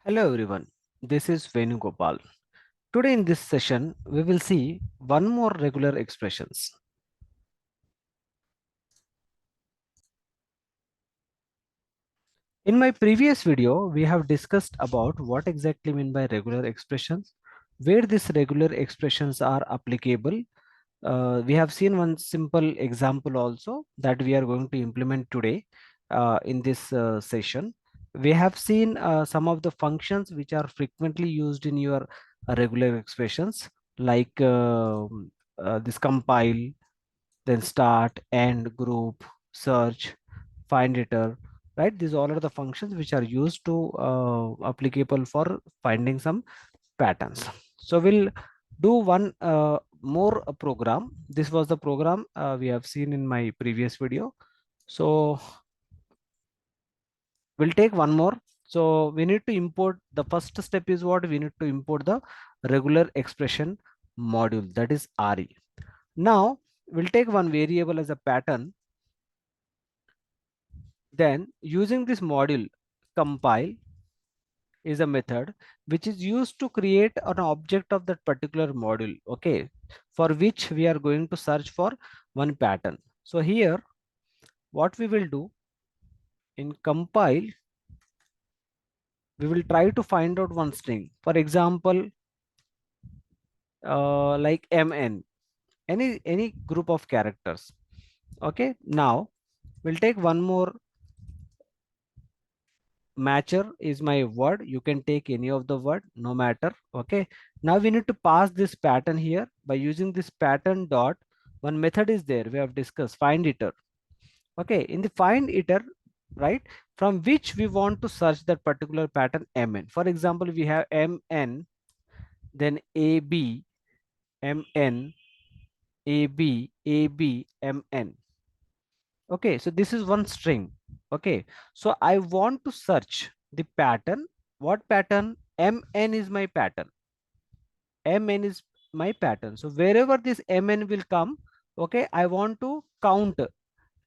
Hello everyone, this is Venugopal. Today in this session, we will see one more regular expressions. In my previous video, we have discussed about what exactly mean by regular expressions, where these regular expressions are applicable. We have seen one simple example also that we are going to implement today in this session. We have seen some of the functions which are frequently used in your regular expressions like this compile, then start, end, group, search, find return, right? These all are the functions which are used to applicable for finding some patterns. So we'll do one more program. This was the program we have seen in my previous video. So we'll take one more. So we need to import, the first step is what? We need to import the regular expression module, that is RE. Now we'll take one variable as a pattern. Then using this module, compile is a method which is used to create an object of that particular module, okay, for which we are going to search for one pattern. So here what we will do, in compile we will try to find out one string, for example like mn, any group of characters. Okay, now we'll take one more. Matcher is my word, you can take any of the word, no matter. Okay, now we need to pass this pattern here by using this pattern dot, one method is there we have discussed, find iter. Okay, in the find iter, right, from which we want to search that particular pattern mn. For example, we have mn, then ab, mn, ab, ab, mn. Okay, so this is one string. Okay, so I want to search the pattern. What pattern? Mn is my pattern. Mn is my pattern. So wherever this Mn will come, okay, I want to count.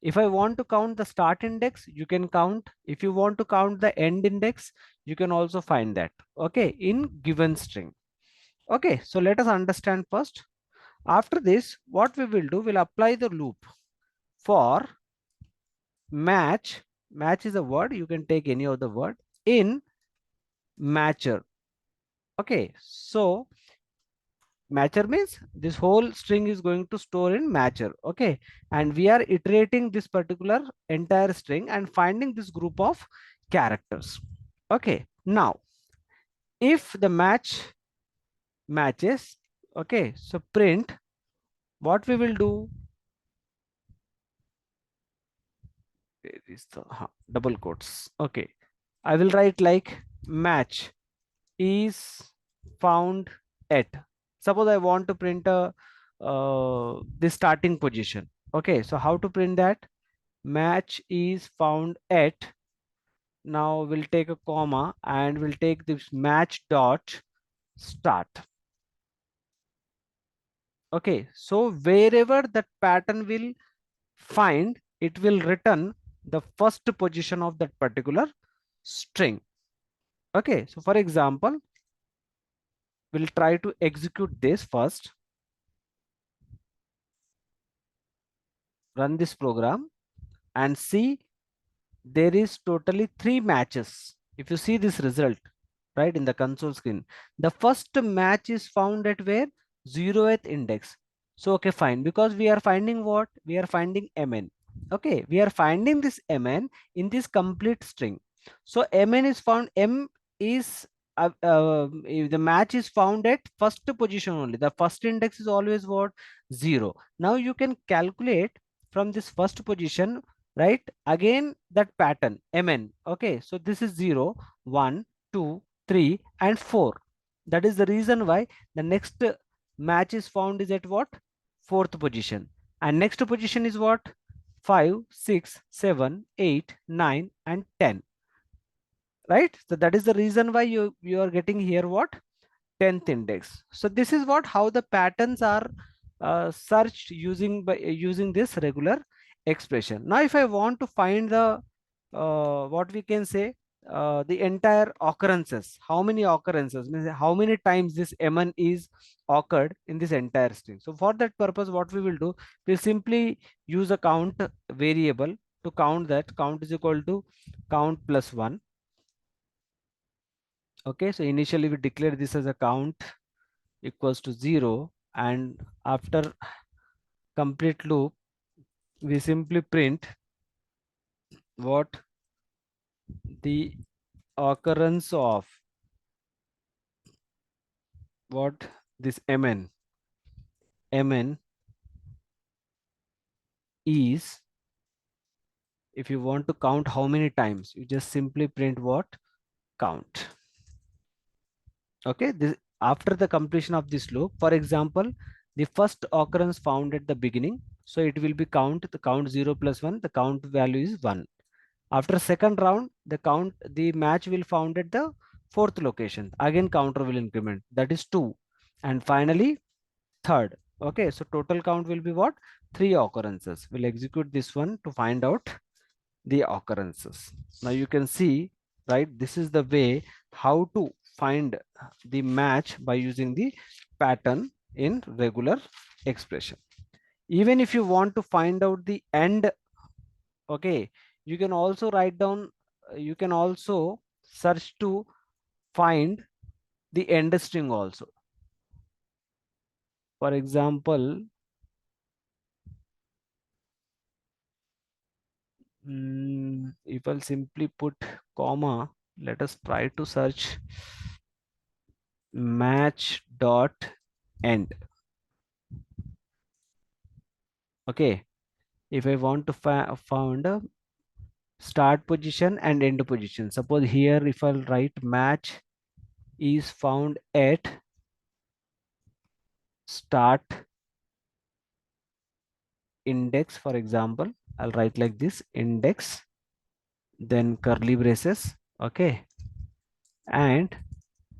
If I want to count the start index, you can count. If you want to count the end index, you can also find that. Okay, in given string. Okay, so let us understand first. After this, what we will do, we'll apply the loop for match. Match is a word, you can take any of the word, in matcher. Okay, so matcher means this whole string is going to store in matcher. Okay, and we are iterating this particular entire string and finding this group of characters. Okay, now if the match matches, okay, so print, what we will do, there is the double quotes. Okay, I will write like match is found at, suppose I want to print a the starting position. Okay, so how to print that? Match is found at, now we'll take a comma and we'll take this match dot start. Okay, so wherever that pattern will find, it will return the first position of that particular string. Okay, so for example, we'll try to execute this first, run this program and see, there is totally 3 matches. If you see this result right in the console screen, the first match is found at where? 0th index. So okay, fine, because we are finding what? We are finding mn. Okay, we are finding this mn in this complete string. So mn is found, m is the match is found at first position only. The first index is always what? 0. Now you can calculate from this first position, right, again that pattern mn. Okay, so this is 0, 1, 2, 3 and 4. That is the reason why the next match is found is at what? 4th position. And next position is what? 5, 6, 7, 8, 9 and 10. Right, so that is the reason why you are getting here what? 10th index. So this is what, how the patterns are searched using by using this regular expression. Now if I want to find the what we can say, the entire occurrences. How many occurrences means how many times this mn is occurred in this entire string. So for that purpose, what we will do, we'll simply use a count variable to count that. Count is equal to count plus 1. Okay, so initially we declare this as a count equals to 0, and after complete loop we simply print what the occurrence of what this mn is. If you want to count how many times, you just simply print what count. Okay, this after the completion of this loop, for example, the first occurrence found at the beginning, so it will be count, the count 0 plus 1, the count value is 1. After second round, the match will found at the fourth location, again counter will increment, that is 2. And finally third. Okay, so total count will be what, 3 occurrences. We'll execute this one to find out the occurrences. Now you can see, right, this is the way how to find the match by using the pattern in regular expression. Even if you want to find out the end, okay, you can also write down, you can also search to find the end string also. For example, if I'll simply put comma, let us try to search match dot end. Okay, if I want to found a start position and end position, suppose here if I'll write match is found at start index, for example, I'll write like this, index, then curly braces, okay, and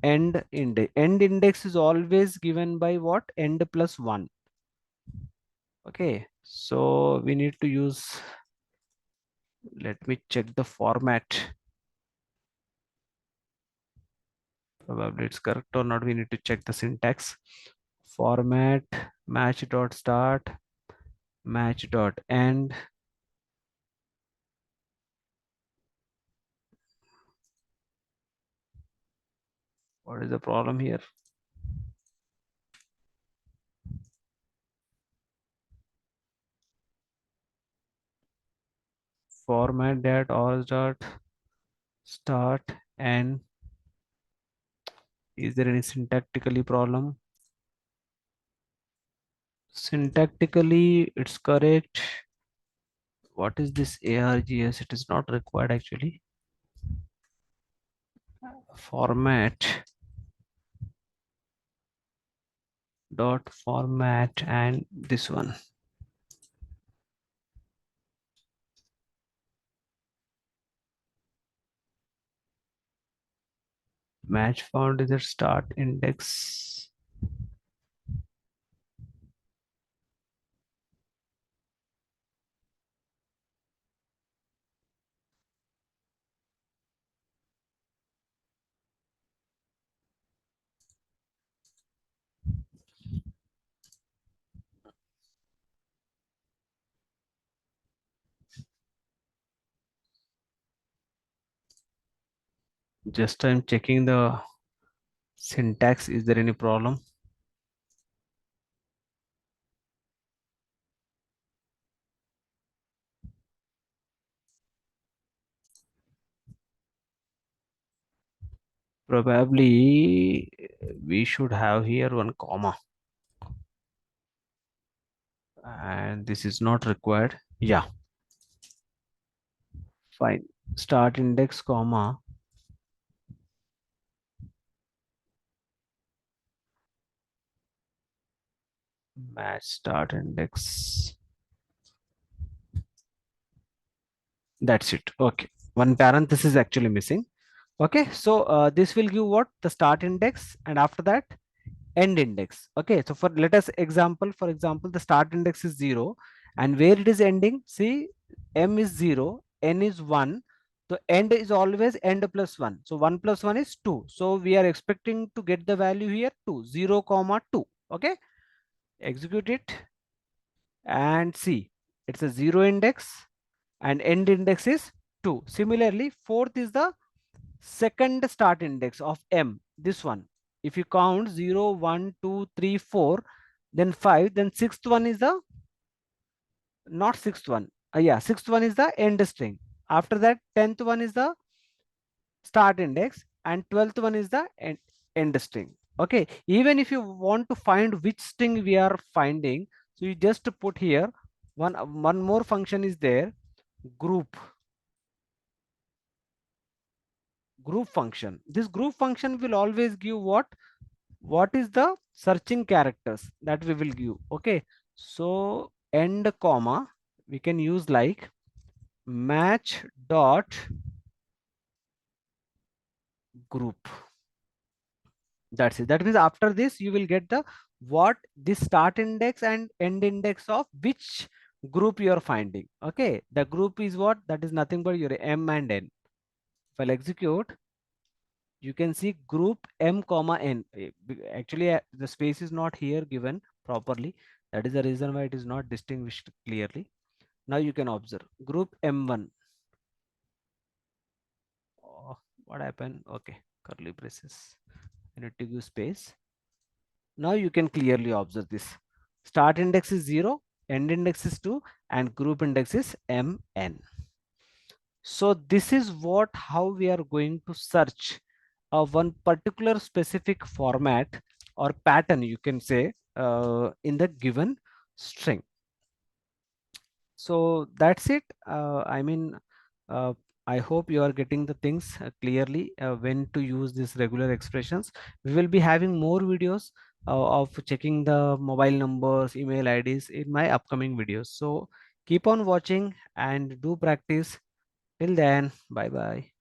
end index is always given by what, end plus 1. Okay, so we need to use, let me check the format, probably it's correct or not, we need to check the syntax. Format match dot start, match dot end. What is the problem here? Format dot or dot start and is there any syntactically problem? Syntactically it's correct. What is this args? It is not required actually. Format dot format and this one. Match found is at start index. Just I'm checking the syntax. Is there any problem? Probably we should have here one comma, and this is not required. Yeah, fine. Start index comma match start index. That's it. Okay, one parenthesis is actually missing. Okay, so this will give what, the start index, and after that end index. Okay, so for let us example, for example, the start index is 0, and where it is ending, see, m is 0, n is 1, The end is always end plus 1. So 1 plus 1 is 2. So we are expecting to get the value here 2, 0 comma 2. Okay. Execute it and see. It's a 0 index and end index is 2. Similarly, fourth is the second start index of M. This one. If you count 0, 1, 2, 3, 4, then 5, then sixth one is the, not sixth one. Yeah, sixth one is the end string. After that, 10th one is the start index and 12th one is the end string. Okay, even if you want to find which string we are finding, so you just put here one more function is there, group function. This group function will always give what is the searching characters that we will give. Okay, so end comma we can use like match dot group. That's it. That means after this you will get the what this start index and end index of which group you are finding. Okay, the group is what, that is nothing but your M and N. If I'll execute, you can see group M comma N. Actually the space is not here given properly. That is the reason why it is not distinguished clearly. Now you can observe group M1. Oh, what happened? Okay, curly braces. I need to give space. Now you can clearly observe this. Start index is 0, end index is 2, and group index is MN. So this is what how we are going to search one particular specific format or pattern, you can say, in the given string. So that's it. Uh, I hope you are getting the things clearly when to use these regular expressions. We will be having more videos of checking the mobile numbers, email IDs in my upcoming videos. So keep on watching and do practice. Till then, bye bye.